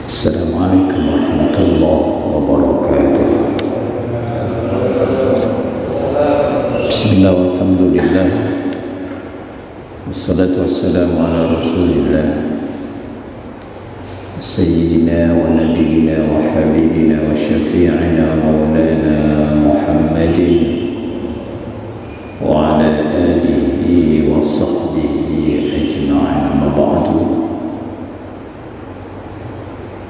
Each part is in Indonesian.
Assalamualaikum warahmatullahi wabarakatuh. Bismillah walhamdulillah wassalatu wassalamu ala rasulillah Sayyidina wa nabiyina wa habibina wa syafi'ina maulana Muhammadin wa ala alihi wa sahbihi ajma'in, amma ba'du.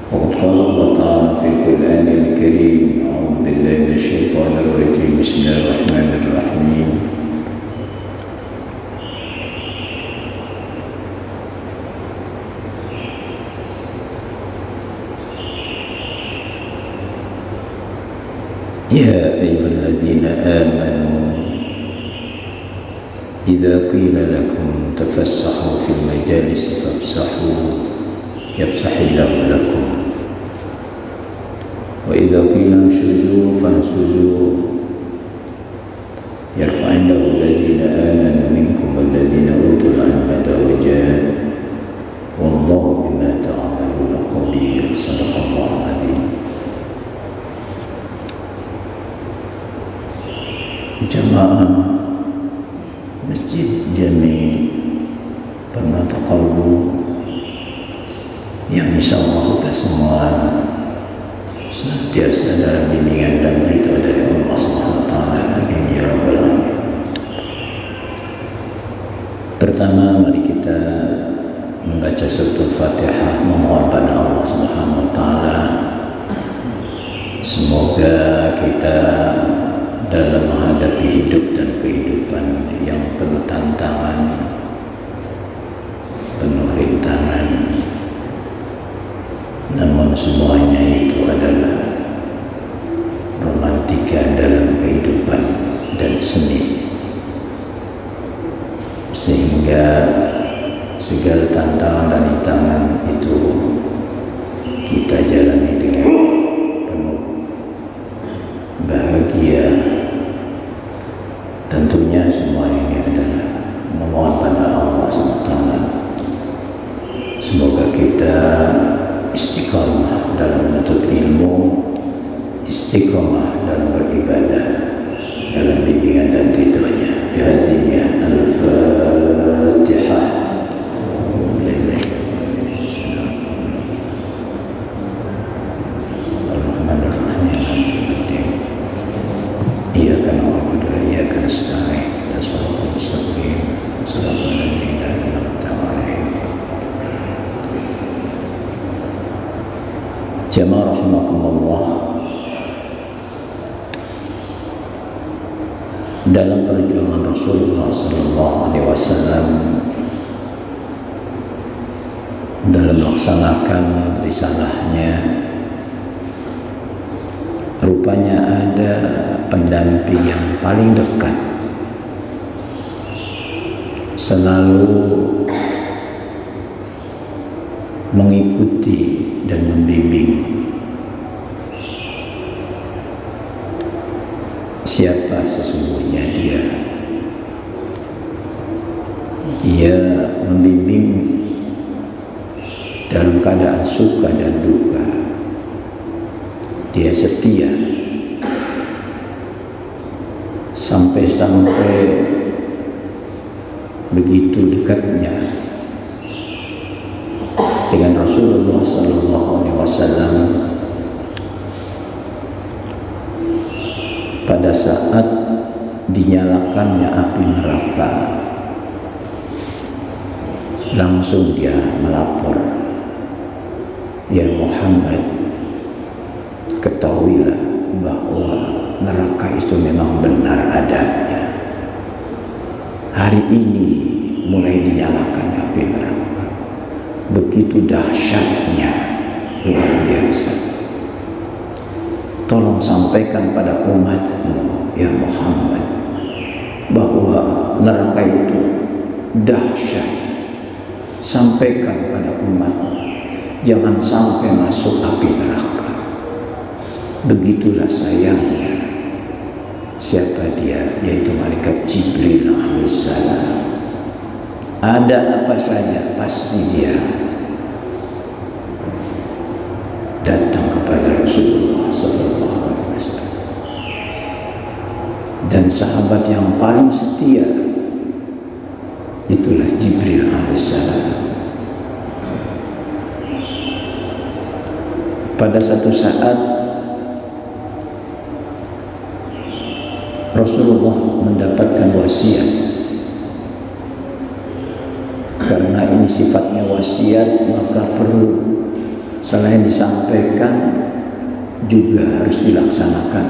وقد قال الله تعالى في القرآن الكريم: أعوذ بالله من الشيطان الرجيم، بسم الله الرحمن الرحيم. يا أيها الذين آمنوا إذا قيل لكم تفسحوا في المجالس فافسحوا يفسح الله لكم وإذا قيل انشزوا فانشزوا يرفع الله الذين آمنوا منكم والذين أوتوا العلم درجات والله بما تعملون خبير. صدق الله العظيم. Jamaah Masjid Jami Permata Kalbu yang insyaallah kita semua senantiasa dalam bimbingan dan ridha dari Allah Subhanahu wa taala. Amin ya rabbal alamin. Pertama, mari kita membaca surat Al-Fatihah, memohon pada Allah Subhanahu wa taala semoga kita dalam menghadapi hidup dan kehidupan yang penuh tantangan, penuh rintangan, namun semuanya itu adalah romantika dalam kehidupan dan seni, sehingga segala tantangan dan rintangan itu kita jalani dengan penuh bahagia. Tentunya semua ini adalah memohon pada Allah SWT semoga kita istiqamah dalam menuntut ilmu, istiqamah dalam beribadah, dalam bimbingan dan ridhonya. Bihadhihi Al-Fatihah. Bismillahirrahmanirrahim. Iyyaka na'budu wa iyyaka nasta'in. Shiratal mustaqim. Shiratal ladzina an'amta 'alaihim. Jamaah rahimakumullah, dalam perjuangan Rasulullah sallallahu alaihi wasallam dalam melaksanakan risalahnya, rupanya ada pendamping yang paling dekat, selalu mengikuti dan membimbing. Siapa sesungguhnya dia? Dia membimbing dalam keadaan suka dan duka. Dia setia sampai-sampai begitu dekatnya dengan Rasulullah sallallahu alaihi wasallam pada saat dinyalakannya api neraka, langsung dia melapor, "Ya Muhammad, ketahuilah bahwa neraka itu memang benar adanya. Hari ini mulai dinyalakan api neraka. Begitu dahsyatnya, luar biasa. Tolong sampaikan pada umatmu, ya Muhammad, bahwa neraka itu dahsyat. Sampaikan pada umat, jangan sampai masuk api neraka." Begitulah sayangnya. Siapa dia? Yaitu malaikat Jibril alaihissalam. Ada apa saja pasti dia datang kepada Rasulullah sallallahu alaihi wasallam. Dan sahabat yang paling setia itulah Jibril alaihissalam. Pada satu saat Rasulullah mendapatkan wasiat. Karena ini sifatnya wasiat, maka perlu selain disampaikan juga harus dilaksanakan.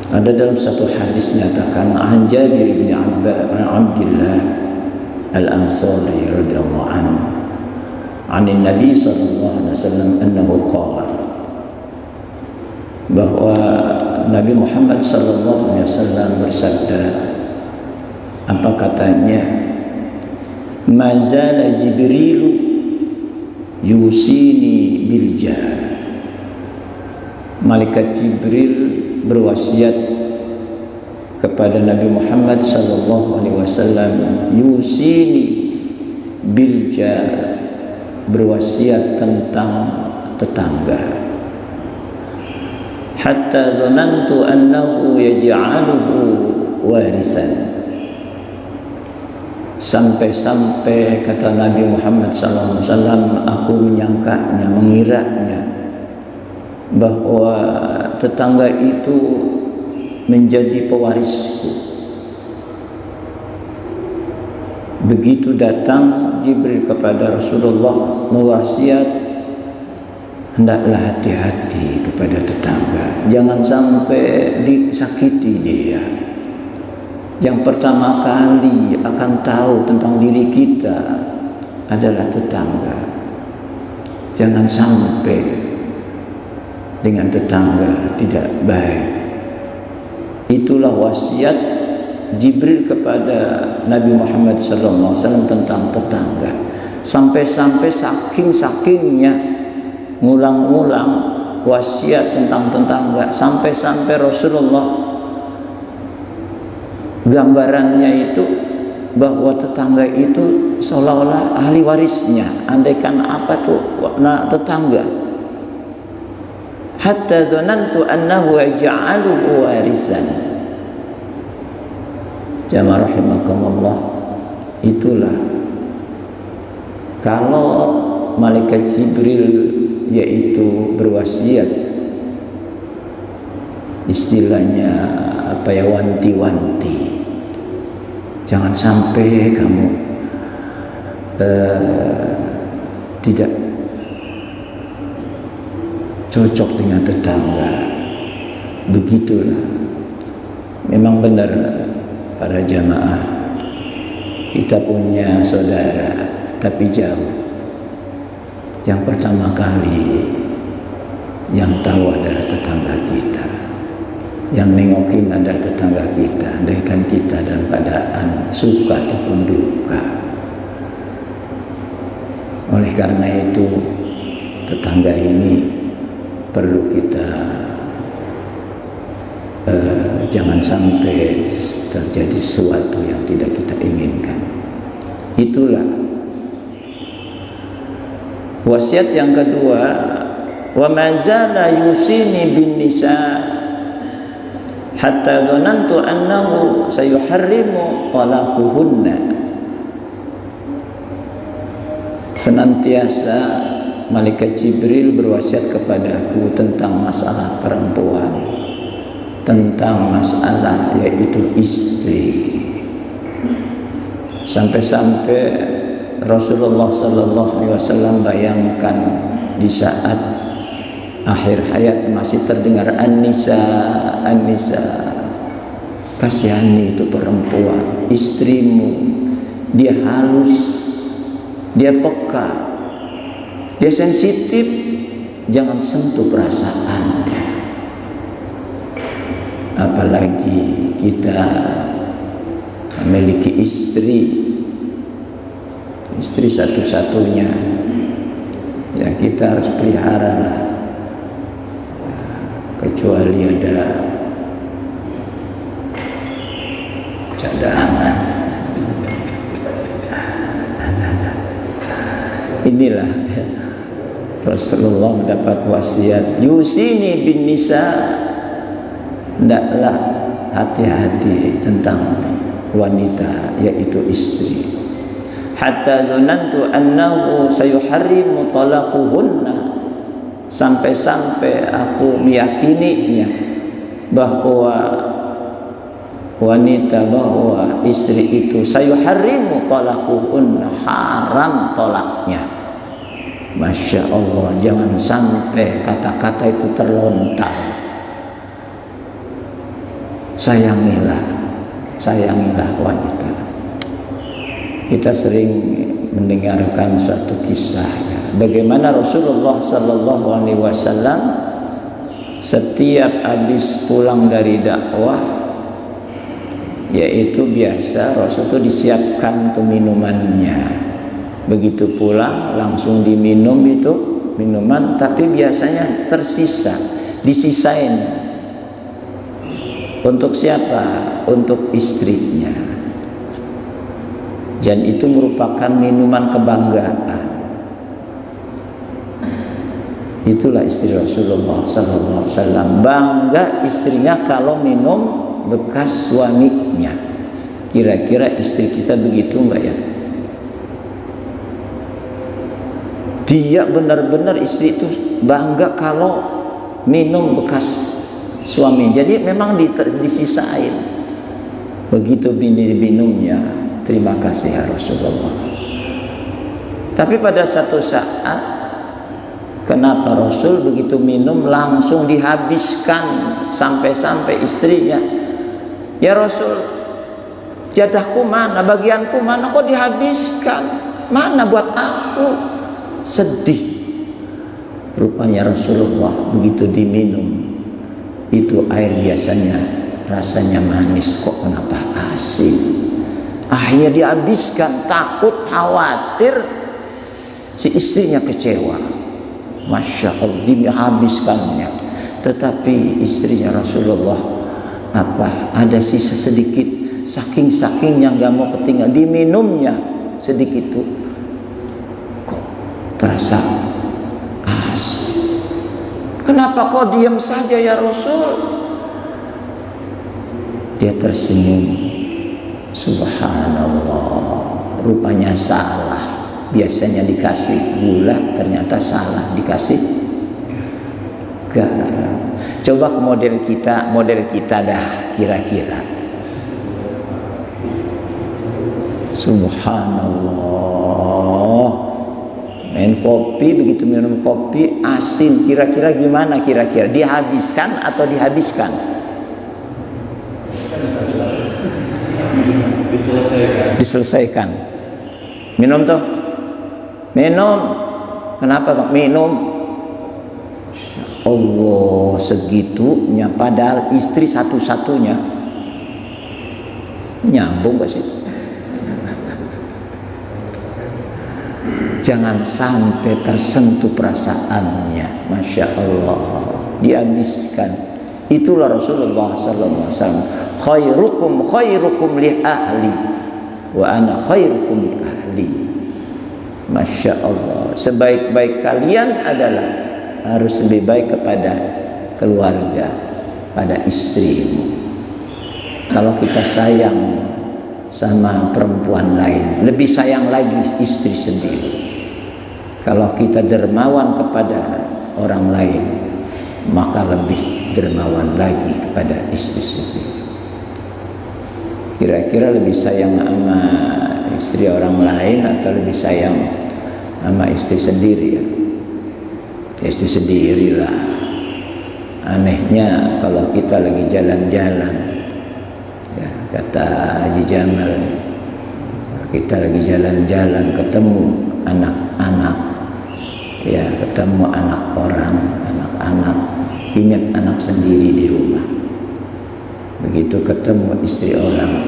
Ada dalam satu hadis nyatakan an Jabir bin Abdullah al-Ansari radhiyallahu anhu an Nabi sallallahu alaihi wasallam annahu qala, bahwa Nabi Muhammad sallallahu alaihi wasallam bersabda, apa katanya, mazala Jibril yusini bil jar. Malaikat Jibril berwasiat kepada Nabi Muhammad sallallahu alaihi wasallam, yusini bil jar, berwasiat tentang tetangga. Hatta dhanantu annahu yaj'aluhu warisan. Sampai-sampai kata Nabi Muhammad sallallahu alaihi wasallam, aku menyangkanya, mengiranya bahwa tetangga itu menjadi pewarisku. Begitu datang Jibril kepada Rasulullah mewasiat, hendaklah hati-hati kepada tetangga, jangan sampai disakiti dia. Yang pertama kali akan tahu tentang diri kita adalah tetangga. Jangan sampai dengan tetangga tidak baik. Itulah wasiat Jibril kepada Nabi Muhammad SAW tentang tetangga. Sampai-sampai saking-sakingnya ngulang-ngulang wasiat tentang tetangga, sampai-sampai Rasulullah gambarannya itu bahwa tetangga itu seolah-olah ahli warisnya. Andaikan apa tuh tetangga. Hatta dhanantu annahu yaj'aluhu warisan. Jamaah rahimakumullah, itulah kalau malaikat Jibril yaitu berwasiat, istilahnya apa ya, wanti-wanti, jangan sampai kamu tidak cocok dengan tetangga. Begitulah, memang benar para jamaah, kita punya saudara tapi jauh. Yang pertama kali yang tahu adalah tetangga kita, yang nengokin adalah tetangga kita, andaikan kita dalam keadaan suka ataupun duka. Oleh karena itu tetangga ini perlu kita jangan sampai terjadi sesuatu yang tidak kita inginkan. Itulah wasiat yang kedua. Wa mazala yusini bin nisa hatta dhanantu annahu sayuharrimu talaquhunna. Senantiasa malaikat Jibril berwasiat kepadaku tentang masalah perempuan, tentang masalah yaitu istri. Sampai-sampai Rasulullah sallallahu alaihi wasallam bayangkan di saat akhir hayat masih terdengar an-nisa, an-nisa. Kasihani itu perempuan, istrimu. Dia halus, dia peka, dia sensitif, jangan sentuh perasaannya. Apalagi kita memiliki istri satu-satunya, ya kita harus pelihara lah, kecuali ada cadangan. Inilah Rasulullah mendapat wasiat, yusini bin nisa, hendaklah hati-hati tentang wanita, yaitu istri. Hatta dzanantu annahu sayuharrimu talaquhunna, sampai-sampai aku meyakininya bahwa wanita, bahwa istri itu sayuharrimu talaquhunna, haram tolaknya. Masya Allah, jangan sampai kata-kata itu terlontar. Sayangilah wanita. Kita sering mendengarkan suatu kisah, ya, bagaimana Rasulullah Sallallahu Alaihi Wasallam setiap habis pulang dari dakwah, yaitu biasa Rasul itu disiapkan tuh minumannya. Begitu pulang langsung diminum itu minuman, tapi biasanya tersisa, disisain. Untuk siapa? Untuk istrinya. Dan itu merupakan minuman kebanggaan. Itulah istri Rasulullah Sallallahu Alaihi Wasallam. Bangga istrinya kalau minum bekas suaminya. Kira-kira istri kita begitu enggak ya? Dia benar-benar istri itu bangga kalau minum bekas suami. Jadi memang disisain. Begitu minumnya, terima kasih ya Rasulullah. Tapi pada satu saat, kenapa Rasul begitu minum langsung dihabiskan sampai-sampai istrinya, ya Rasul, jatahku mana, bagianku mana, kok dihabiskan, mana buat aku? Sedih. Rupanya Rasulullah begitu diminum itu air biasanya rasanya manis, kok kenapa asin? Akhirnya dihabiskan, takut khawatir si istrinya kecewa. Masya Allah, dihabiskannya. Tetapi istrinya Rasulullah ada sisa sedikit, saking-sakingnya nggak mau ketinggalan, diminumnya sedikit itu kok terasa asin. Kenapa kau diam saja ya Rasul? Dia tersenyum. Subhanallah, rupanya salah. Biasanya dikasih gula, ternyata salah dikasih garam. Coba model kita dah kira-kira. Subhanallah. Main kopi, begitu minum kopi asin, kira-kira gimana kira-kira? Dihabiskan atau dihabiskan? Diselesaikan. Minum tuh. Minum. Kenapa Pak? Minum. Allah, segitunya, padahal istri satu-satunya. Nyambung gak sih? Jangan sampai tersentuh perasaannya. Masya Allah, dihabiskan. Itulah Rasulullah Sallallahu Alaihi Wasallam. Khairukum li ahli, wa ana khairukum li ahli. Masya Allah, sebaik-baik kalian adalah harus lebih baik kepada keluarga, pada istrimu. Kalau kita sayang sama perempuan lain, lebih sayang lagi istri sendiri. Kalau kita dermawan kepada orang lain, maka lebih dermawan lagi kepada istri sendiri. Kira-kira lebih sayang sama istri orang lain atau lebih sayang sama istri sendiri ya? Istri sendirilah. Anehnya kalau kita lagi jalan-jalan, ya, kata Haji Jamal, kita lagi jalan-jalan ketemu anak-anak, ya, ketemu anak orang, anak-anak, ingat anak sendiri di rumah. Begitu ketemu istri orang,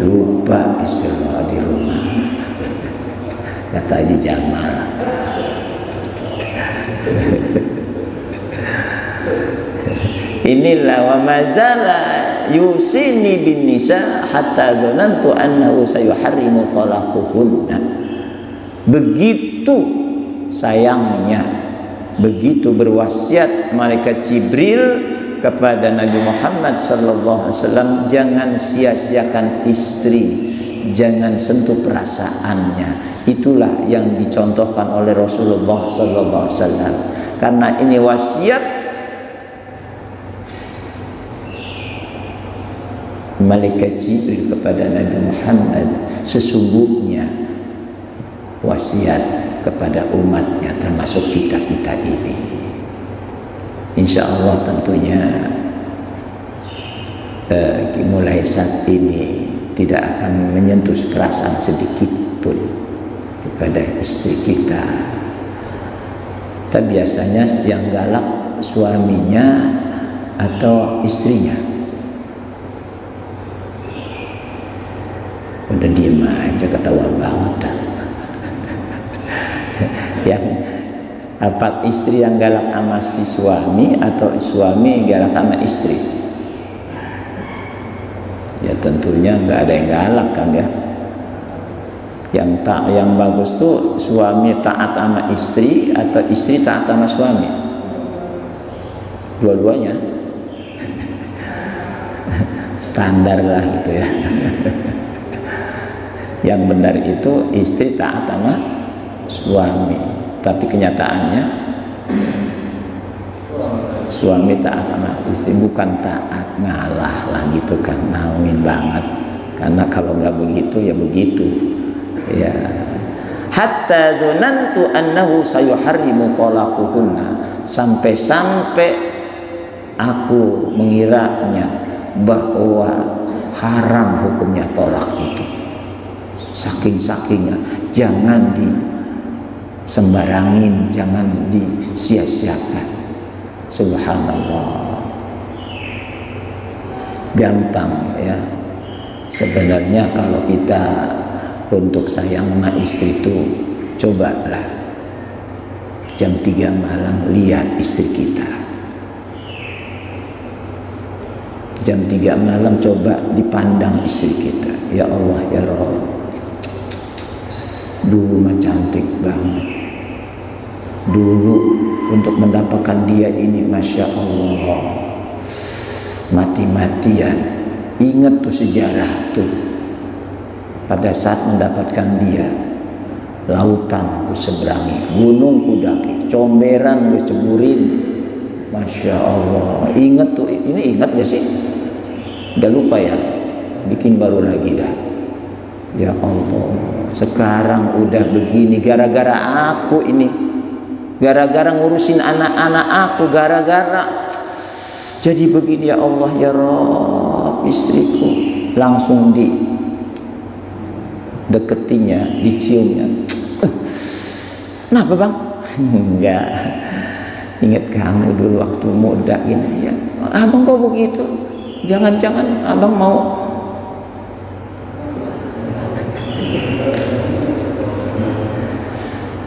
lupa istri orang di rumah, kata Haji Jamal. Inilah wa mazala yusini bin nisa hatta dhanantu annahu sayuharrimu talaquhunna. Begitu sayangnya begitu berwasiat malaikat Jibril kepada Nabi Muhammad sallallahu alaihi wasallam, jangan sia-siakan istri, jangan sentuh perasaannya. Itulah yang dicontohkan oleh Rasulullah sallallahu alaihi wasallam. Karena ini wasiat malaikat Jibril kepada Nabi Muhammad, sesungguhnya wasiat kepada umatnya termasuk kita-kita ini. Insya Allah tentunya mulai saat ini tidak akan menyentuh perasaan sedikit pun kepada istri kita. Tapi biasanya yang galak suaminya atau istrinya. Udah diem aja, ketahuan banget dah. Yang apa, istri yang galak sama si suami atau suami galak sama istri? Ya tentunya nggak ada yang galak kan ya. Yang bagus tuh suami taat sama istri atau istri taat sama suami. Dua-duanya standar lah gitu ya. Yang benar itu istri taat sama suami, tapi kenyataannya suami taat sama istri, bukan taat, ngalah lah gitu kan, nauin banget. Karena kalau nggak begitu ya begitu ya. Hatta dzanantu annahu sayuharrimu qalaquhunna, sampai aku mengiranya bahwa haram hukumnya tolak itu. Saking-sakingnya, jangan disembarangin, jangan disia-siakan. Subhanallah, gampang ya sebenarnya kalau kita untuk sayang sama istri itu, cobalah jam 3 malam lihat istri kita. Jam 3 malam coba dipandang istri kita. Ya Allah ya Rabb, dulu mah cantik banget, dulu untuk mendapatkan dia ini Masya Allah mati-matian. Ingat tuh sejarah tuh, pada saat mendapatkan dia, lautan ku seberangi, gunung ku daki, comberan ku ceburin. Masya Allah, ingat tuh, ini ingat gak sih? Udah lupa ya, bikin baru lagi dah. Ya Allah, sekarang udah begini gara-gara aku ini, gara-gara ngurusin anak-anak aku, gara-gara jadi begini. Ya Allah ya Rabb, istriku langsung di deketinya, diciumnya. Kenapa bang? Enggak, ingat kamu dulu waktu muda gini ya. Abang kok begitu? Jangan-jangan abang mau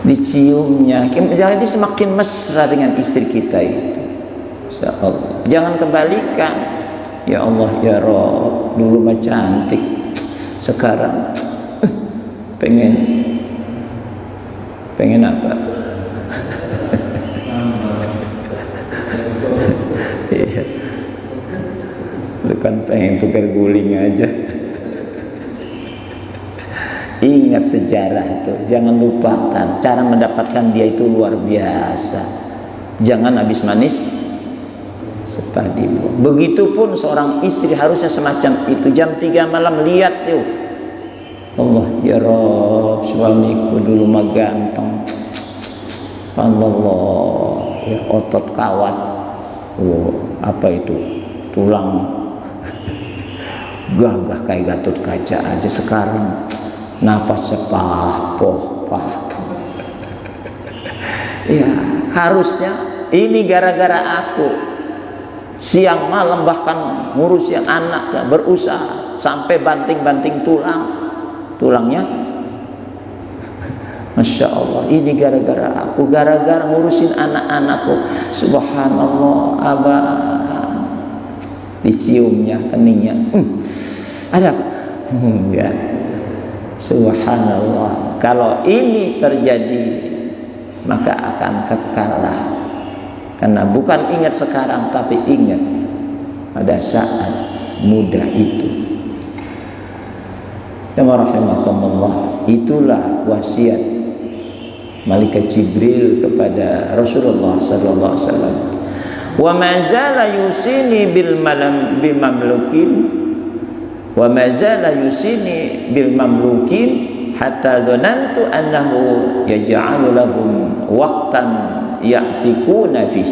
diciumnya. Jadi semakin mesra dengan istri kita itu. Insya Allah. Jangan kebalikan. Ya Allah ya Rabb, dulu mah cantik, sekarang pengen apa? Iya, lu kan pengen tukar guling aja. Ingat sejarah itu, jangan lupakan. Cara mendapatkan dia itu luar biasa. Jangan habis manis sepadi buah. Begitupun seorang istri harusnya semacam itu. Jam 3 malam lihat yuk. Allah ya Rabb, suamiku dulu mah ganteng. Allah ya, otot kawat. Apa itu? Tulang gagah kayak Gatot Kaca aja. Sekarang napasnya pah-poh. Ya, harusnya ini gara-gara aku. Siang malam bahkan ngurusin anak, berusaha sampai banting-banting tulangnya. Masya Allah, ini gara-gara aku, gara-gara ngurusin anak-anakku. Subhanallah, abah diciumnya keningnya. Ada apa? Enggak. Subhanallah, kalau ini terjadi maka akan kekallah. Karena bukan ingat sekarang, tapi ingat pada saat muda itu. Rahimakumullah, itulah wasiat malaikat Jibril kepada Rasulullah sallallahu alaihi wasallam. Wa ma zala yusini bil mamlukin, wa ma zala yusini bil mamlukin hatta dhanantu annahu yaj'alu lahum waqtan ya'tikuna fih.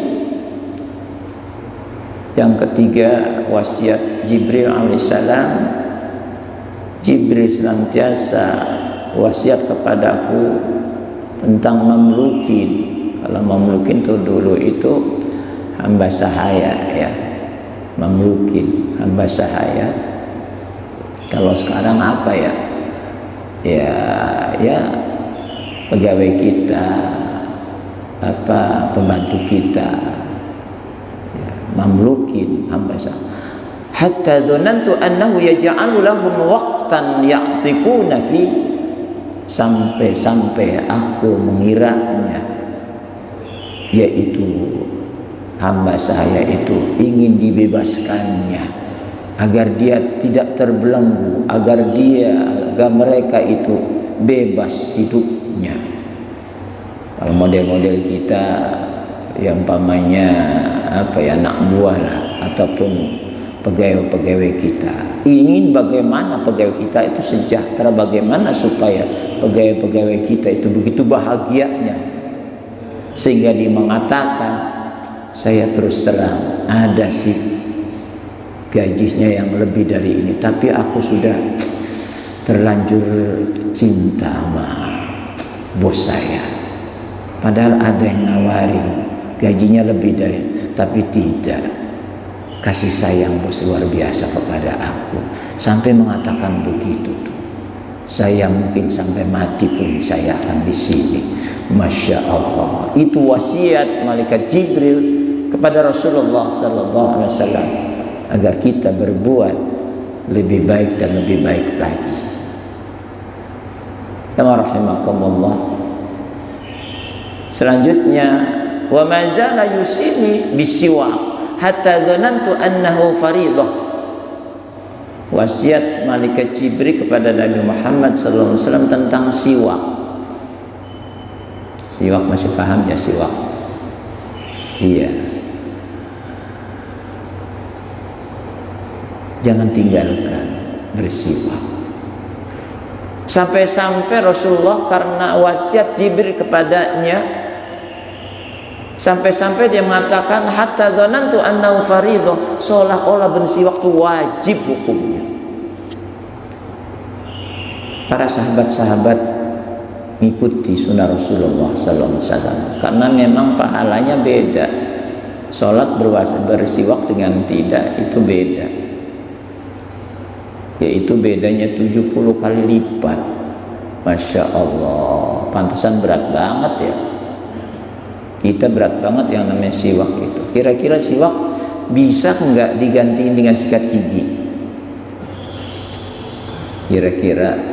Yang ketiga, wasiat Jibril alaihissalam. Jibril senantiasa wasiat kepadaku tentang mamlukin. Kalau mamlukin itu dulu itu hamba sahaya, ya. Mamlukin, hamba sahaya. Kalau sekarang apa ya? Ya pegawai kita, pembantu kita, ya, mamlukin, hamba sahaya. Hatta dzanantu annahu yaj'alu lahum waqtan ya'tikuna fi, sampai aku mengiranya, yaitu hamba saya itu ingin dibebaskannya agar dia tidak terbelenggu, agar mereka itu bebas hidupnya. Kalau model-model kita yang umpamanya anak buah lah, ataupun pegawai-pegawai kita ingin bagaimana pegawai kita itu sejahtera, bagaimana supaya pegawai-pegawai kita itu begitu bahagianya, sehingga dia mengatakan, saya terus terang ada sih gajinya yang lebih dari ini, tapi aku sudah terlanjur cinta sama bos saya, padahal ada yang nawarin gajinya lebih dari, tapi tidak. Kasih sayang bos luar biasa kepada aku, sampai mengatakan begitu tuh. Saya mungkin sampai mati pun saya akan di sini. Masya Allah. Itu wasiat malaikat Jibril kepada Rasulullah sallallahu alaihi wasallam agar kita berbuat lebih baik dan lebih baik lagi. Kama rahimakumullah. Selanjutnya, wa ma zala yusini bisiwak hatta dhanantu annahu faridah. Wasiat malaikat Jibril kepada Nabi Muhammad sallallahu alaihi wasallam tentang siwak. Siwak masih paham ya, siwak? Iya. Jangan tinggalkan bersiwak. Sampai-sampai Rasulullah karena wasiat Jibril kepadanya, sampai-sampai dia mengatakan hatta dhanantu annahu faridah, seolah-olah bersiwak itu wajib hukumnya. Para sahabat-sahabat mengikuti sunnah Rasulullah sallallahu alaihi wasallam karena memang pahalanya beda. Salat bersiwak dengan tidak itu beda, yaitu bedanya 70 kali lipat. Masya Allah, pantesan berat banget ya. Kita berat banget yang namanya siwak itu. Kira-kira siwak bisa enggak digantiin dengan sikat gigi? Kira-kira.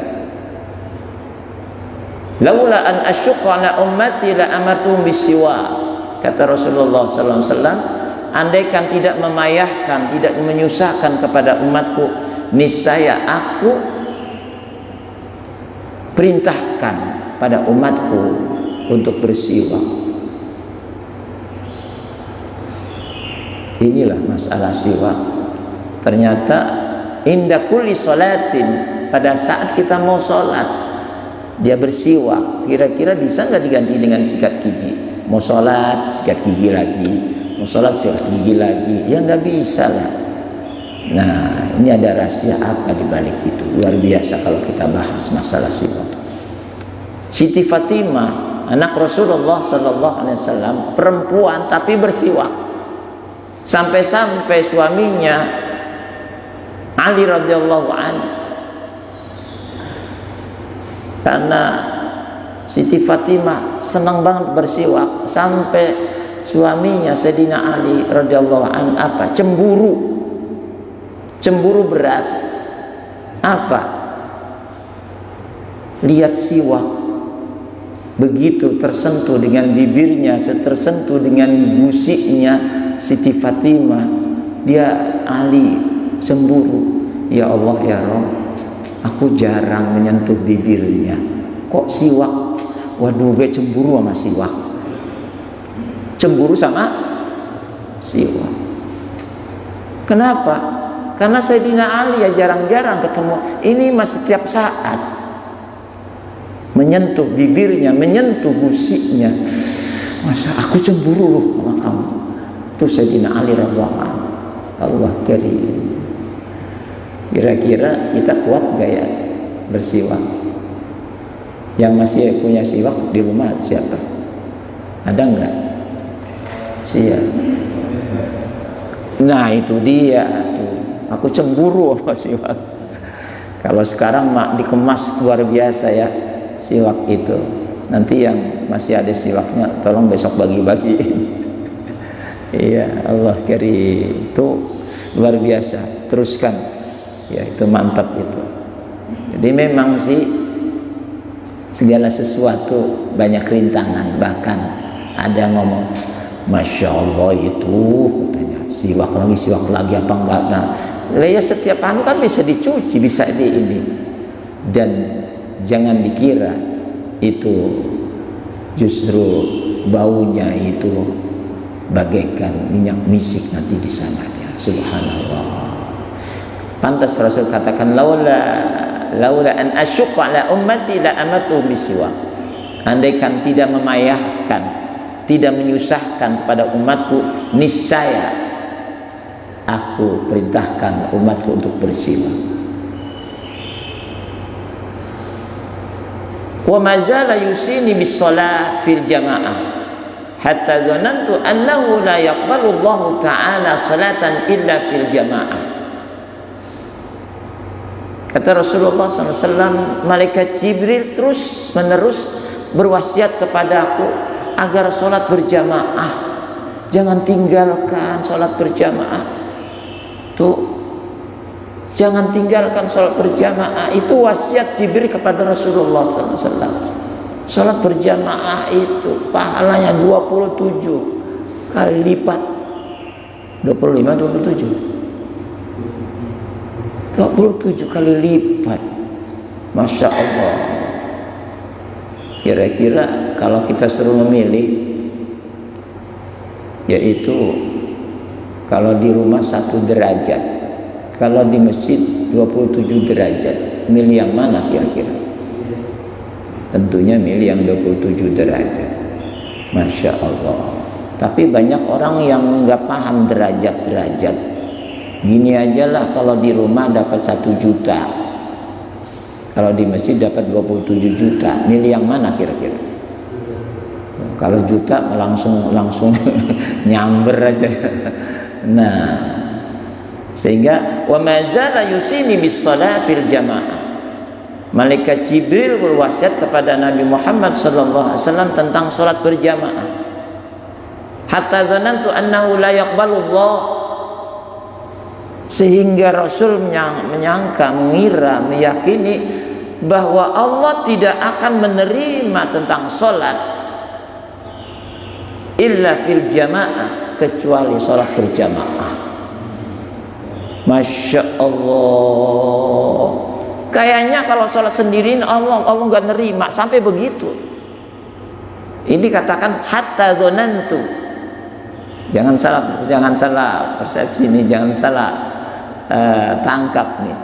Laula an asyqa ala ummati la amartuhum bisiwak. Kata Rasulullah sallallahu alaihi wasallam, andaikan tidak memayahkan, tidak menyusahkan kepada umatku, niscaya aku perintahkan pada umatku untuk bersiwak. Inilah masalah siwak. Ternyata inda kulli sholatin, pada saat kita mau sholat dia bersiwak, kira-kira bisa nggak diganti dengan sikat gigi? Mau sholat sikat gigi lagi, mau sholat sikat gigi lagi, ya nggak bisa lah. Nah, ini ada rahasia apa di balik itu? Luar biasa kalau kita bahas masalah siwak. Siti Fatimah, anak Rasulullah sallallahu alaihi wasallam, perempuan tapi bersiwak. Sampai-sampai suaminya Ali radhiyallahu anhu, karena Siti Fatimah senang banget bersiwak, sampai suaminya Sayyidina Ali radhiyallahu anhu cemburu berat. Apa? Lihat siwak begitu tersentuh dengan bibirnya, tersentuh dengan gusiknya Siti Fatimah, dia Ali cemburu. Ya Allah ya Rabb, aku jarang menyentuh bibirnya, kok siwak? Waduh, gue cemburu sama siwak. Cemburu sama siwak. Kenapa? Karena Sayyidina Ali ya jarang-jarang ketemu. Ini mas setiap saat menyentuh bibirnya, menyentuh gusiknya. Masa aku cemburu loh sama kamu. Itu Sayyidina Ali radhiyallahu anhu. Allah karim. Kira-kira kita kuat gak ya bersiwak? Yang masih punya siwak di rumah siapa? Ada enggak? Siap. Nah itu dia tuh. Aku cemburu sama siwak. Kalau sekarang mak dikemas luar biasa ya siwak itu. Nanti yang masih ada siwaknya tolong besok bagi-bagi. Iya, Allah karim. Itu luar biasa. Teruskan. Ya itu mantap itu. Jadi memang sih segala sesuatu banyak rintangan. Bahkan ada yang ngomong, Masya Allah itu katanya siwak lagi apa enggak. Nah ya setiap anu kan bisa dicuci, bisa di ini. Dan jangan dikira itu justru baunya itu bagaikan minyak misik nanti di sananya. Subhanallah. Pantas Rasul katakan laula an asyqa ala ummati la amatu bisiwak. Andaikan tidak memayahkan, tidak menyusahkan kepada umatku, niscaya aku perintahkan umatku untuk bersiwak. Wa ma zala yusini bis shalah fil jamaah hatta dhanantu annahu la yaqbalu Allah taala salatan illa fil jamaah. Kata Rasulullah SAW, malaikat Jibril terus menerus berwasiat kepadaku agar sholat berjamaah. Jangan tinggalkan sholat berjamaah. Tuh, jangan tinggalkan sholat berjamaah. Itu wasiat Jibril kepada Rasulullah SAW. Sholat berjamaah itu pahalanya 27 kali lipat. 27 kali lipat. Masya Allah. Kira-kira kalau kita suruh memilih, yaitu kalau di rumah 1 derajat, kalau di masjid 27 derajat, milih yang mana kira-kira? Tentunya milih yang 27 derajat. Masya Allah. Tapi banyak orang yang nggak paham derajat-derajat. Gini aja lah, kalau di rumah dapat 1 juta, kalau di masjid dapat 27 juta, milih yang mana kira-kira? Kalau juta langsung nyamber aja. Nah, sehingga wa mazala yusini bis shalah fil jamaah. Malaikat Jibril berwasiat kepada Nabi Muhammad sallallahu alaihi wasallam tentang salat berjamaah. Hatta dzanantu annahu la yaqbalu Allah, sehingga Rasul menyangka, mengira, meyakini bahwa Allah tidak akan menerima tentang sholat illa fil jamaah, kecuali sholat berjamaah. Masya Allah. Kayaknya kalau sholat sendirian Allah nggak nerima, sampai begitu. Ini katakan hatta dzanantu. Jangan salah persepsi ini, jangan salah tangkap nih.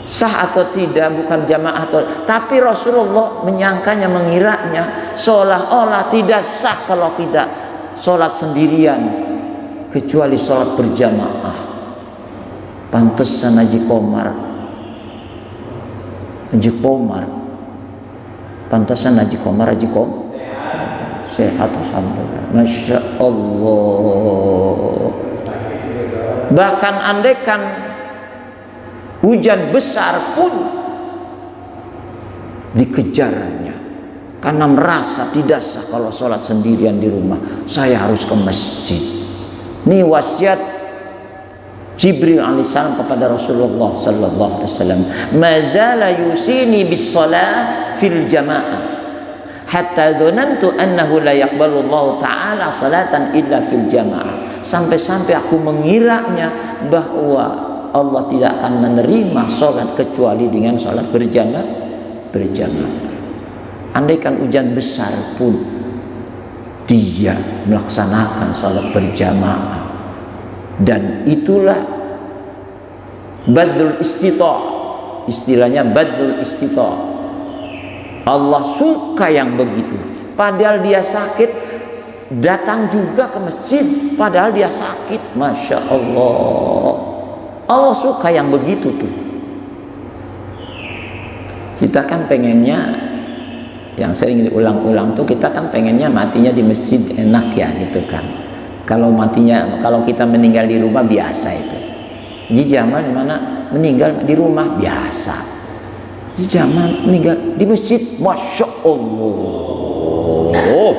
Sah atau tidak bukan jamaah atau, tapi Rasulullah menyangkanya, mengiranya seolah-olah tidak sah kalau tidak sholat sendirian kecuali sholat berjamaah. Pantesan Haji Komar, pantesan Haji Komar sehat alhamdulillah. Masya Allah. Bahkan andaikan hujan besar pun dikejarnya karena merasa tidak sah kalau sholat sendirian di rumah. Saya harus ke masjid. Ini wasiat Jibril alaihissalam kepada Rasulullah sallallahu alaihi wasallam. Mazala yusini bis shalah fil jamaah. hatta dzanantu annahu la yaqbalullahu ta'ala salatan illa fil jamaah. Sampai-sampai aku mengiranya bahwa Allah tidak akan menerima salat kecuali dengan salat berjamaah. Andaikan hujan besar pun dia melaksanakan salat berjamaah, dan itulah badlul istita', istilahnya badlul istita'. Allah suka yang begitu. Padahal dia sakit, datang juga ke masjid. Padahal dia sakit. Masya Allah. Allah suka yang begitu tuh. Kita kan pengennya, yang sering diulang-ulang tuh, kita kan pengennya matinya di masjid, enak ya gitu kan. Kalau kita meninggal di rumah biasa itu. Di zaman mana meninggal di rumah biasa. Di zaman meninggal di masjid, Masya Allah.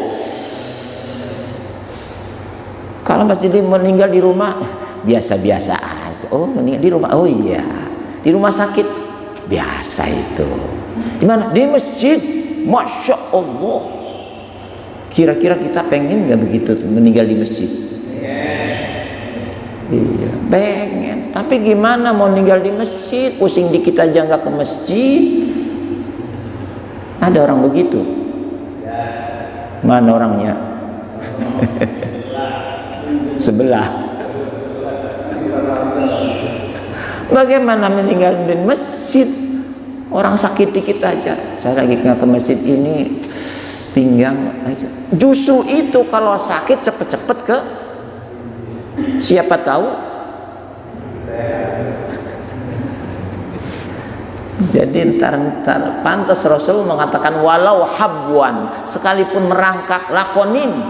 Kalau masjid meninggal di rumah, biasa-biasa aja. Oh, meninggal di rumah, oh iya. Di rumah sakit, biasa itu. Di mana? Di masjid, Masya Allah. Kira-kira kita pengen nggak begitu meninggal di masjid? Iya, pengen. Tapi gimana mau meninggal di masjid? Pusing dikit aja nggak ke masjid. Ada orang begitu? Mana orangnya? Sebelah. Bagaimana meninggal di masjid? Orang sakit dikit aja. Saya lagi nggak ke masjid ini, pinggang aja. Justru itu kalau sakit cepet-cepet ke. Siapa tahu? Jadi ntar pantas Rasul mengatakan walau habwan, sekalipun merangkak, lakonin.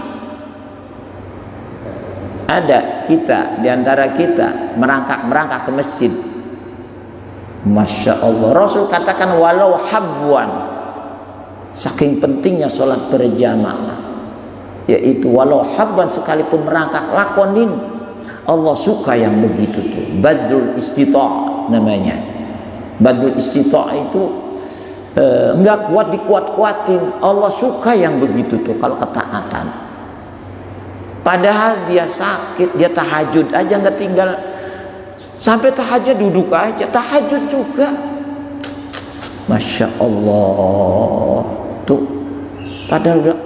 Ada kita, diantara kita merangkak ke masjid. Masya Allah. Rasul katakan walau habwan. Saking pentingnya sholat berjamaah, yaitu walau habwan, sekalipun merangkak, lakonin. Allah suka yang begitu tuh. Badlul istita' namanya. Badlul istita' itu enggak kuat dikuat-kuatin. Allah suka yang begitu tuh kalau ketaatan. Padahal dia sakit, dia tahajud aja nggak tinggal sampai tahajud, duduk aja tahajud juga. Masya Allah tuh. Padahal udah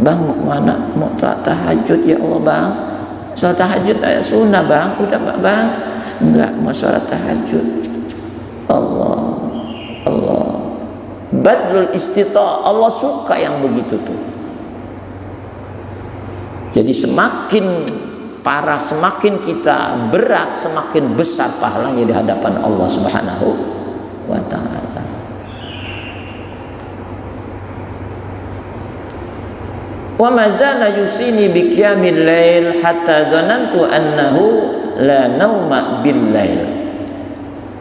bang mau mana, mau tahajud ya Allah bang, sholat tahajud sunnah bang, udah bang, enggak mau sholat tahajud. Allah badlul istita', Allah suka yang begitu tuh. Jadi semakin parah, semakin kita berat, semakin besar pahalanya di hadapan Allah Subhanahu wa ta'ala. Wa mazala yusini bi qiyamil lail hatta dhanantu annahu la nauma bil lail.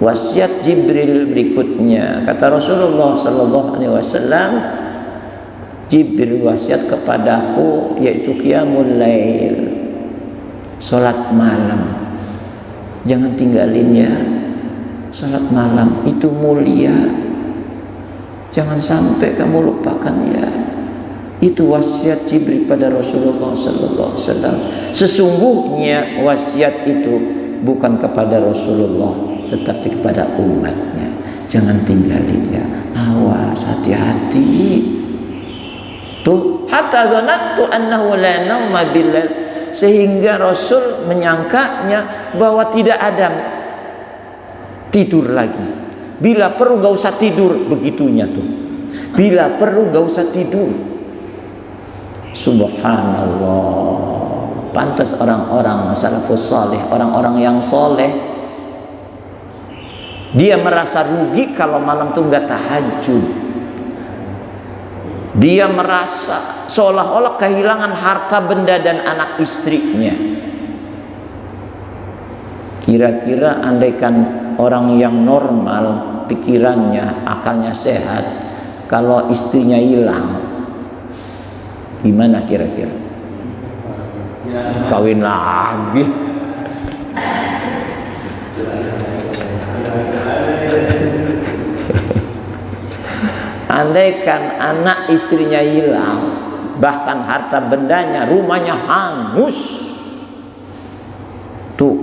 Wasiat Jibril berikutnya, kata Rasulullah sallallahu alaihi wasallam, Jibril wasiat kepadaku yaitu qiyamul lail, salat malam. Jangan tinggalin ya. Salat malam itu mulia. Jangan sampai kamu lupakan ya. Itu wasiat Jibril pada Rasulullah sallallahu alaihi wasallam. Sesungguhnya wasiat itu bukan kepada Rasulullah, tetapi kepada umatnya. Jangan tinggalin ya. Awas, hati-hati. Tuh, hatta dhanantu annahu la nauma billail, sehingga Rasul menyangkanya bahwa tidak ada tidur lagi. Bila perlu gak usah tidur, begitunya tuh. Bila perlu gak usah tidur. Subhanallah. Pantas orang-orang salafus saleh, orang-orang yang soleh, dia merasa rugi kalau malam tuh nggak tahajud. Dia merasa seolah-olah kehilangan harta benda dan anak istrinya. Kira-kira andaikan orang yang normal, pikirannya, akalnya sehat, kalau istrinya hilang, gimana kira-kira? Kawin lagi. Andaikan anak istrinya hilang, bahkan harta bendanya, rumahnya hangus, tuh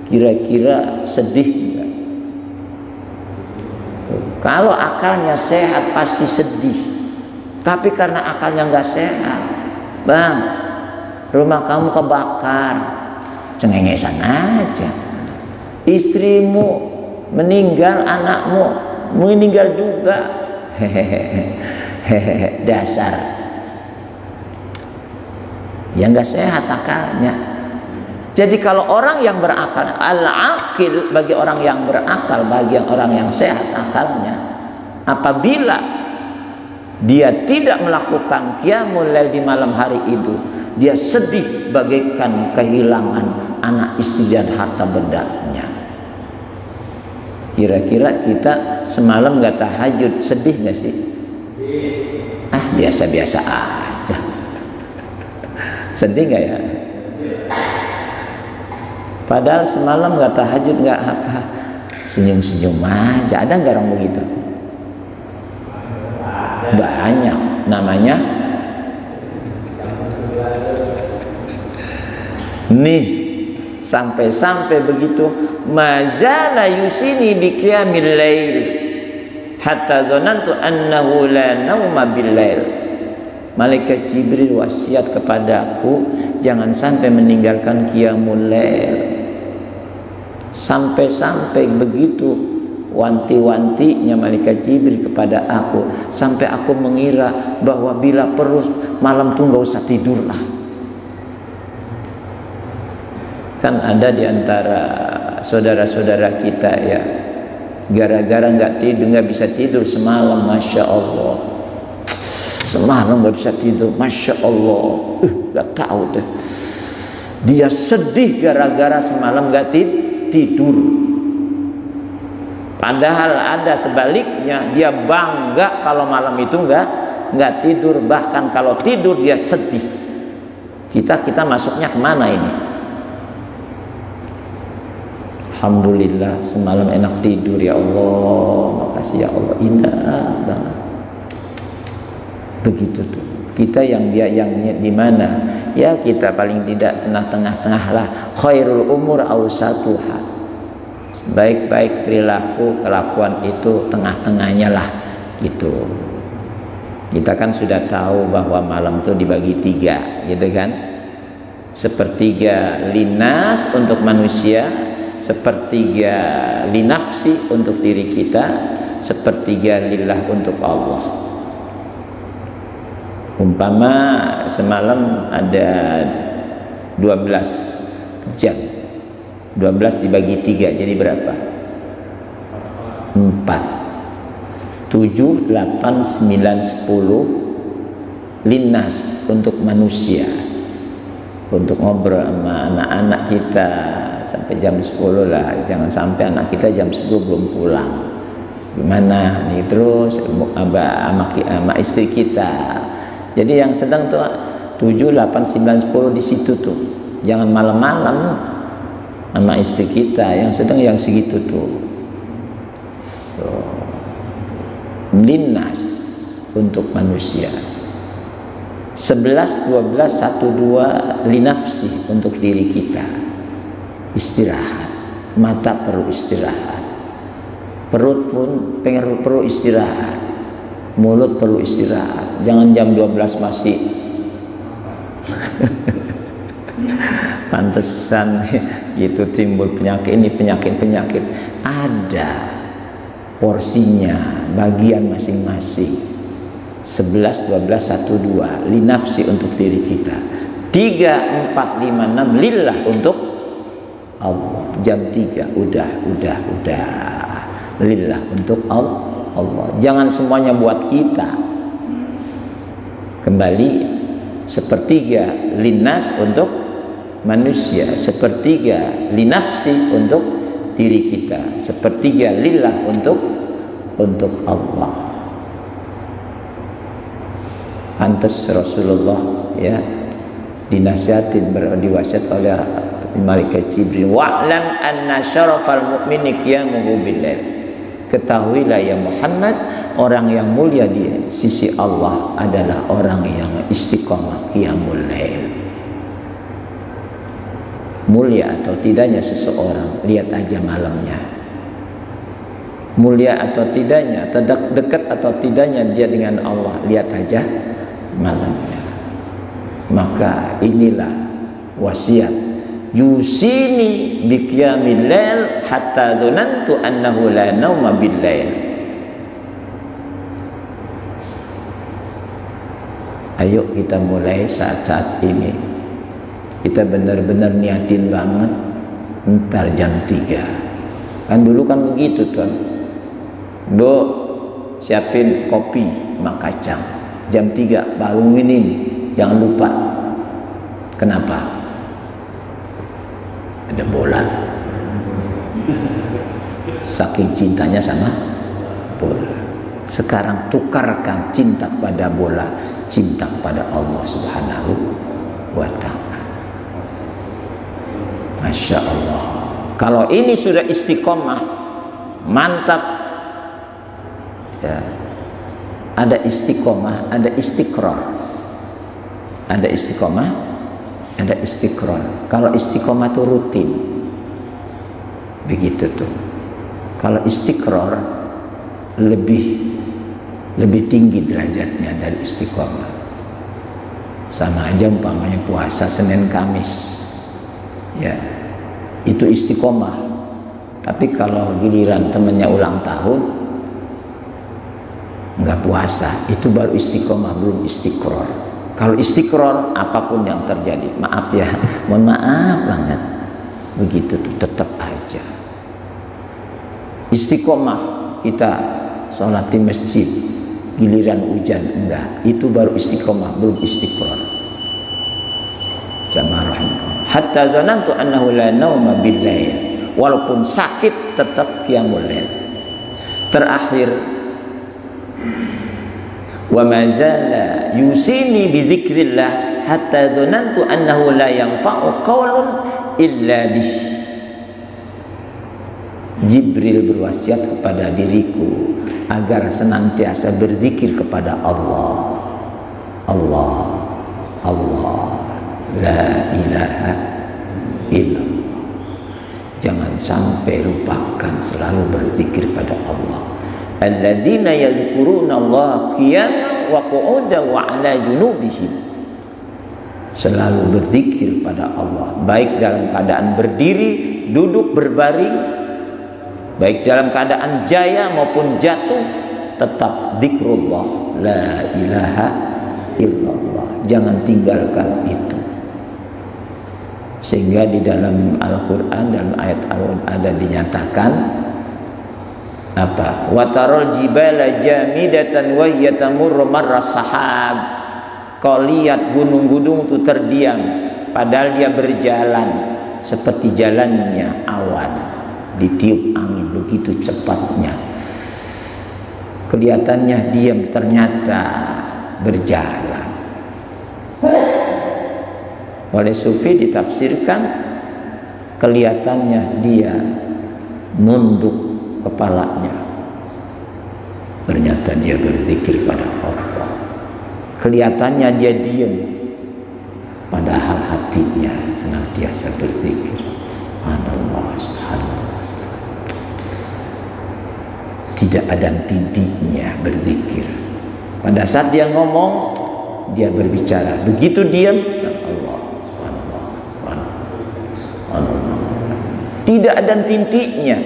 kira-kira sedih enggak? Kalau akalnya sehat pasti sedih. Tapi karena akalnya nggak sehat, bang, rumah kamu kebakar, cengengesan aja. Istrimu meninggal, anakmu meninggal juga. Hehehe, dasar. Ya nggak sehat akalnya. Jadi kalau orang yang berakal, al-aqil, bagi orang yang berakal, bagi orang yang sehat akalnya, apabila dia tidak melakukan qiyamul lail di malam hari itu, dia sedih bagaikan kehilangan anak istri dan harta bendanya. Kira-kira kita semalam nggak tahajud, sedih nggak sih? Ah, biasa-biasa aja. Sedih nggak ya? Padahal semalam nggak tahajud, nggak apa, senyum-senyum aja. Ada nggak orang begitu? Banyak. Namanya nih, sampai-sampai begitu, majala yusini bi qiyamil lail hatta dhanantu annahu la nauma bil lail. Malaikat Jibril wasiat kepadaku, jangan sampai meninggalkan qiyamul lail. Sampai-sampai begitu wanti-wantinya malaikat Jibril kepada aku, sampai aku mengira bahwa bila perlu malam tuh nggak usah tidurlah. Kan ada di antara saudara-saudara kita ya, gara-gara nggak bisa tidur semalam, masya Allah, semalam nggak bisa tidur, masya Allah, nggak tahu deh, dia sedih gara-gara semalam nggak tidur. Padahal ada sebaliknya, dia bangga kalau malam itu nggak tidur, bahkan kalau tidur dia sedih. Kita masuknya kemana ini? Alhamdulillah semalam enak tidur ya Allah, makasih ya Allah, indah banget. Begitu tuh. Kita yang di mana? Ya kita paling tidak tengah-tengah lah. Khairul umur awsatuha. Baik-baik perilaku, kelakuan itu tengah-tengahnya lah gitu. Kita kan sudah tahu bahwa malam itu dibagi 3, gitu kan? Sepertiga linas untuk manusia, sepertiga linafsi untuk diri kita, sepertiga lillah untuk Allah. Umpama semalam ada 12 jam, 12 dibagi 3 jadi berapa? 4, 7, 8, 9, 10 linas untuk manusia, untuk ngobrol sama anak-anak kita sampai jam 10 lah. Jangan sampai anak kita jam 10 belum pulang, gimana nih, terus sama istri kita. Jadi yang sedang tuh 7, 8, 9, 10 di situ tuh. Jangan malam-malam sama istri kita, yang sedang yang segitu tuh. Linnas untuk manusia. 11, 12, 1, 2 linafsi untuk diri kita. Istirahat. Mata perlu istirahat. Perut pun perlu istirahat. Mulut perlu istirahat. Jangan jam 12 masih pantesan itu timbul penyakit ini, penyakit. Ada porsinya, bagian masing-masing. 11, 12, 1, 2 linafsi untuk diri kita. 3, 4, 5, 6 lillah untuk Allah. Jam 3 udah lillah untuk Allah. Jangan semuanya buat kita. Kembali, sepertiga linnas untuk manusia, sepertiga linafsi untuk diri kita, sepertiga lillah untuk Allah. Pantas Rasulullah ya dinasihatin, diwasiat oleh malaikat Jibril, wa'lam anna syarafal mu'mini qiyamuhu bil lail. Ketahuilah ya Muhammad, orang yang mulia di sisi Allah adalah orang yang istiqomah qiyamul lail. Mulia atau tidaknya seseorang, lihat aja malamnya. Mulia atau tidaknya, dekat atau tidaknya dia dengan Allah, lihat aja malamnya. Maka inilah wasiat, yusini bi qiyamil lail hatta dzanantu annahu la nauma bil lail. Ayo kita mulai saat-saat ini. Kita benar-benar niatin banget, ntar jam 3. Kan dulu kan begitu tuan. Bu, siapin kopi sama kacang. Jam 3 baru ini, jangan lupa. Kenapa? Ada bola. Saking cintanya sama bola. Sekarang tukarkan cinta kepada bola, cinta kepada Allah Subhanahu wa ta'ala. Masya Allah. Kalau ini sudah istiqomah, mantap ya. Ada istiqomah, ada istiqrar. Ada istiqomah, ada istiqrar. Kalau istiqomah itu rutin, begitu tuh. Kalau istiqrar lebih tinggi derajatnya dari istiqomah. Sama aja umpamanya puasa Senin Kamis, ya itu istiqomah. Tapi kalau giliran temennya ulang tahun nggak puasa, itu baru istiqomah, belum istiqrar. Kalau istiqrar, apapun yang terjadi, maaf ya, mohon maaf banget, begitu tuh tetap aja. Istiqomah kita sholat di masjid, giliran hujan enggak, itu baru istiqomah, belum istiqrar. Jamaah rahimahullah. Hatta dzanantu annahu la nauma bil lail. Walaupun sakit tetap qiyamul lail. Terakhir, wa ma zala yusini bi dzikrillah hatta dzanantu annahu la yanfa'u qaulun illa bih. Jibril berwasiat kepada diriku agar senantiasa berzikir kepada Allah. Allah, Allah, la ilaha illallah. Jangan sampai lupakan, selalu berzikir pada Allah. Alladzina yadhkuruna Allah qiyaman wa qu'udan wa 'ala junubihim. Selalu berzikir pada Allah, baik dalam keadaan berdiri, duduk, berbaring, baik dalam keadaan jaya maupun jatuh, tetap zikrullah, la ilaha illallah. Jangan tinggalkan itu. Sehingga di dalam Al-Quran, dalam ayat Al-Quran ada dinyatakan apa? Watarol jibala jamidatan wa hiya tamurru marras sahab. Kau lihat gunung-gunung itu terdiam, padahal dia berjalan seperti jalannya awan, ditiup angin begitu cepatnya. Kelihatannya diam, ternyata berjalan. Oleh sufi ditafsirkan, kelihatannya dia nunduk kepalanya, ternyata dia berzikir pada Allah. Kelihatannya dia diam, padahal hatinya senantiasa berzikir. Subhanallah, subhanallah. Tidak ada titiknya berzikir. Pada saat dia ngomong, dia berbicara. Begitu diam, Allah. Tidak ada titiknya.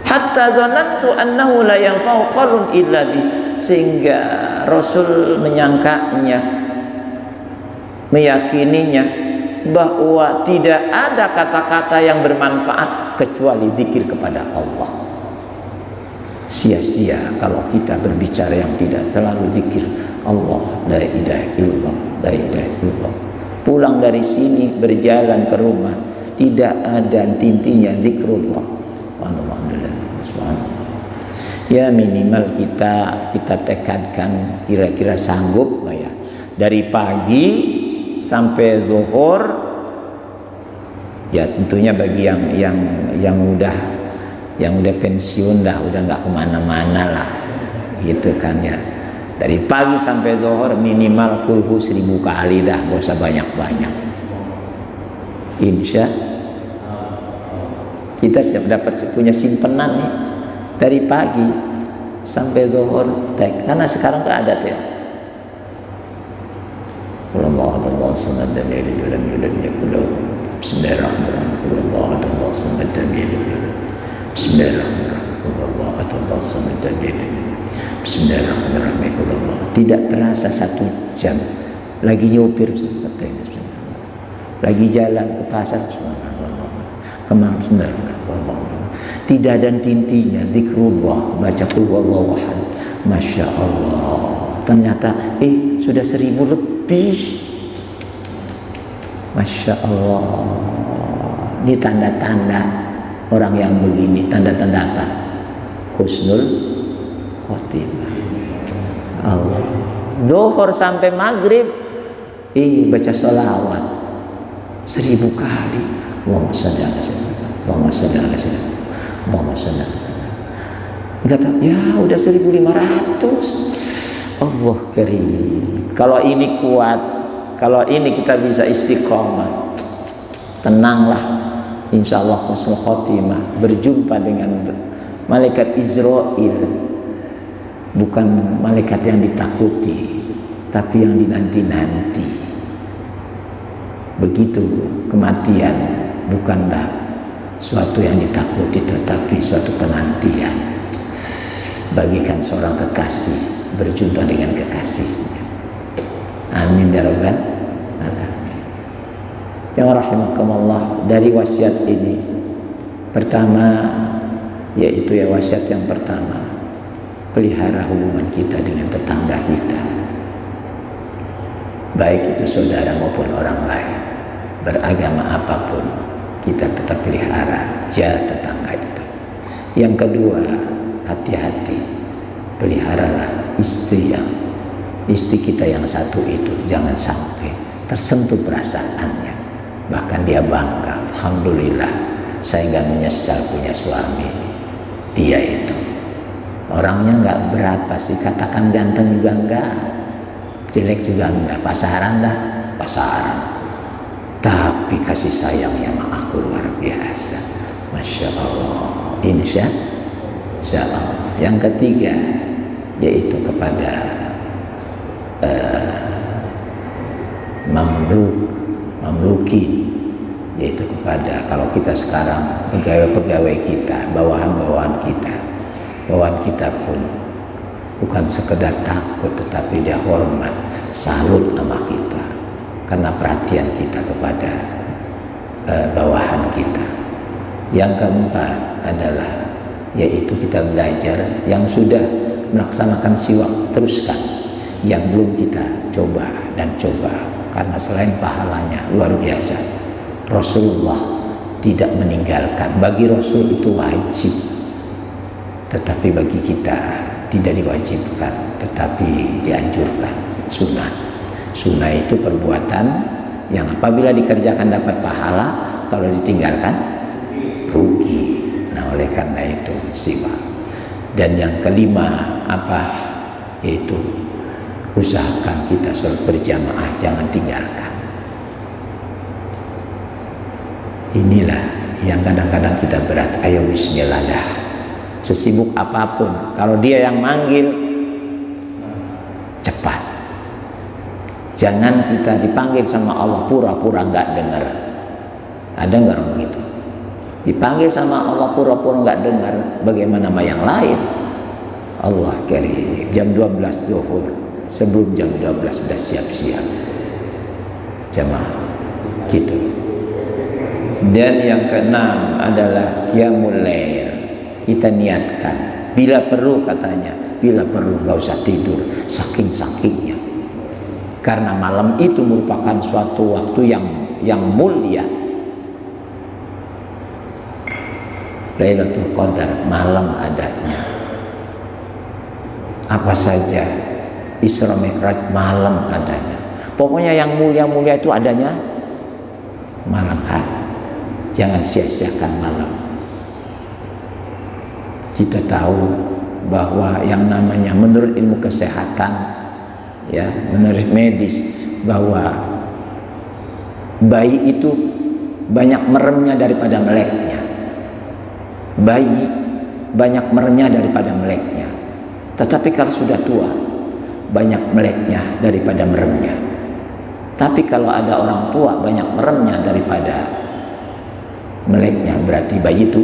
Hatta dzanantu annahu la yanfa'u qaulun illa bih. Sehingga Rasul menyangkanya, meyakininya bahwa tidak ada kata-kata yang bermanfaat kecuali zikir kepada Allah. Sia-sia kalau kita berbicara yang tidak selalu zikir Allah, la ilaha illallah, la ilaha illallah. Pulang dari sini berjalan ke rumah tidak ada intinya zikrullah. Alhamdulillah. Subhanallah. Ya minimal kita tekadkan, kira-kira sanggup nggak ya? Dari pagi sampai zuhur, ya tentunya bagi yang udah yang udah pensiun dah, udah nggak kemana-mana lah, gitu kan ya. Dari pagi sampai zuhur minimal kulhu 1000 kali dah, gak usah banyak-banyak. Insya kita siap dapat punya simpenan nih dari pagi sampai zuhur, karena sekarang nggak ada tuh ya. Allah samad lam yalid wa lam yulad wa lam yakul lahu Bismillahirrahmanirrahim. Allah samad lam yalid wa lam yulad. Bismillahirrahmanirrahim. Allah samad lam yalid. Bismillahirrahmanirrahim. Tidak terasa 1 jam lagi nyopir seperti ini, lagi jalan ke pasar, kemana, tidak ada intinya zikrullah, baca qul huwallahu ahad. Masya Allah, ternyata sudah 1000 lebih. Masya Allah, ini tanda-tanda orang yang begini. Tanda-tanda apa? Husnul khotimah. Allah, zuhur sampai maghrib baca sholawat 1000 kali. Allahumma shalli ala sayyidina, Allahumma shalli ala sayyidina, Allahumma shalli ala sayyidina. Kata, ya udah 1500. Allah karim. Kalau ini kuat, kalau ini kita bisa istiqomah, tenanglah, insyaallah husnul khotimah, berjumpa dengan malaikat Israil. Bukan malaikat yang ditakuti, tapi yang dinanti-nanti. Begitu kematian bukanlah suatu yang ditakuti, tetapi suatu penantian. Bagikan seorang kekasih berjumpa dengan kekasihnya. Amin ya rabbal alamin. Jamaah rahimakumullah, dari wasiat ini pertama, yaitu ya wasiat yang pertama, pelihara hubungan kita dengan tetangga kita, baik itu saudara maupun orang lain, beragama apapun, kita tetap pelihara jaga tetangga itu. Yang kedua, hati-hati, peliharalah istri kita yang satu itu, jangan sampai tersentuh perasaannya, bahkan dia bangga, alhamdulillah saya nggak menyesal punya suami. Dia itu orangnya nggak berapa sih, katakan ganteng juga enggak, jelek juga enggak, pasaran dah, pasaran, tapi kasih sayangnya sama aku luar biasa. Masya Allah. Insya Allah. Yang ketiga, yaitu kepada mamlukin, yaitu kepada, kalau kita sekarang pegawai-pegawai kita, bawahan kita pun bukan sekedar takut, tetapi dia hormat, salut sama kita karena perhatian kita kepada bawahan kita. Yang keempat adalah, yaitu kita belajar, yang sudah melaksanakan siwak teruskan, yang belum kita coba dan coba, karena selain pahalanya luar biasa. Rasulullah tidak meninggalkan, bagi Rasul itu wajib, tetapi bagi kita tidak diwajibkan, tetapi dianjurkan, sunnah. Sunnah itu perbuatan yang apabila dikerjakan dapat pahala, kalau ditinggalkan rugi. Nah, oleh karena itu siwak. Dan yang kelima apa? Yaitu usahakan kita sholat berjamaah, jangan tinggalkan. Inilah yang kadang-kadang kita berat. Ayo bismillah dah, sesibuk apapun, kalau dia yang manggil, cepat. Jangan kita dipanggil sama Allah pura-pura nggak dengar. Ada nggak orang begitu? Dipanggil sama Allah pura-pura nggak dengar, bagaimana sama yang lain? Allah karim. Jam 12 zuhur, sebelum jam 12 sudah siap-siap jamaah gitu. Dan yang keenam adalah qiyamul lail. Kita niatkan, bila perlu, katanya, bila perlu nggak usah tidur, saking-sakingnya, karena malam itu merupakan suatu waktu yang mulia. Lailatul Qadar malam adanya, apa saja Isra Mi'raj malam adanya, pokoknya yang mulia-mulia itu adanya malam hari. Jangan sia-siakan malam. kita tahu bahwa yang namanya menurut ilmu kesehatan, ya, menurut medis, bahwa bayi itu banyak meremnya daripada meleknya. Bayi banyak meremnya daripada meleknya. Tetapi kalau sudah tua, banyak meleknya daripada meremnya. Tapi kalau ada orang tua banyak meremnya daripada meleknya, berarti bayi itu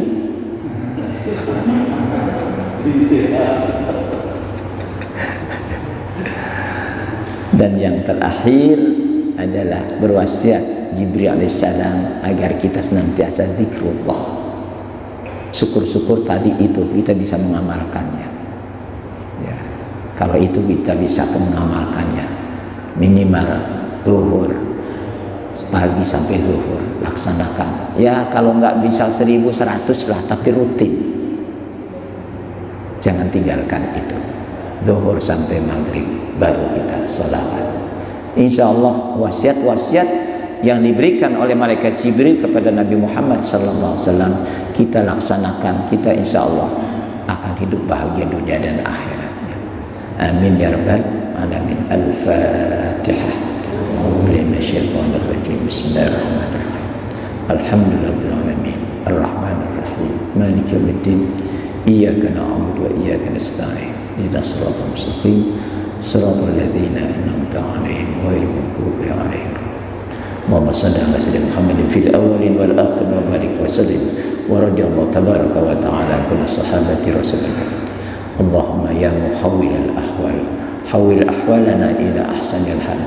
dan yang terakhir adalah berwasiat Jibril alaihissalam agar kita senantiasa zikrullah. Syukur-syukur tadi itu kita bisa mengamalkannya, ya. Kalau itu kita bisa mengamalkannya, minimal zuhur, pagi sampai zuhur laksanakan. Ya kalau nggak bisa 1100 lah, tapi rutin. Jangan tinggalkan itu. Zuhur sampai maghrib baru kita sholawat. Insya Allah wasiat-wasiat yang diberikan oleh malaikat Jibril kepada Nabi Muhammad SAW kita laksanakan, kita insya Allah akan hidup bahagia dunia dan akhiratnya. Amin ya rabbal alamin. Al-Fatihah. Bismillahirrahmanirrahim. Alhamdulillahirabbil alamin. Arrahmanir rahim. Maliki yaumiddin. Iyyaka na'budu wa iyyaka nasta'in. Ihdinas siratal mustaqim. Siratal ladzina an'amta 'alaihim ghairil maghdubi 'alaihim. اللهم صل على سيدنا محمد في الأولين والآخرين وبارك وسلم ورضي الله تبارك وتعالى عن كل الصحابة رسول الله. اللهم يا محول الأحوال حول أحوالنا إلى أحسن الحال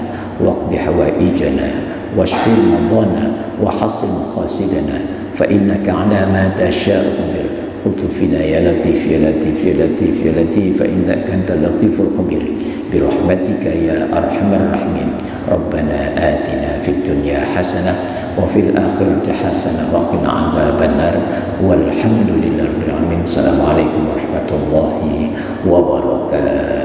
واقض حوائجنا واشف مرضانا وحصن مقاصدنا فإنك على ما تشاء قدير. الطف بنا يا لطيف يا لطيف يا لطيف يا لطيف فإنك أنت اللطيف الخبير برحمتك يا أرحم الراحمين. ربنا آتنا في الدنيا حسنة وفي الآخرة حسنة وقنا عذاب النار والحمد لله رب العالمين. السلام عليكم ورحمة الله وبركاته.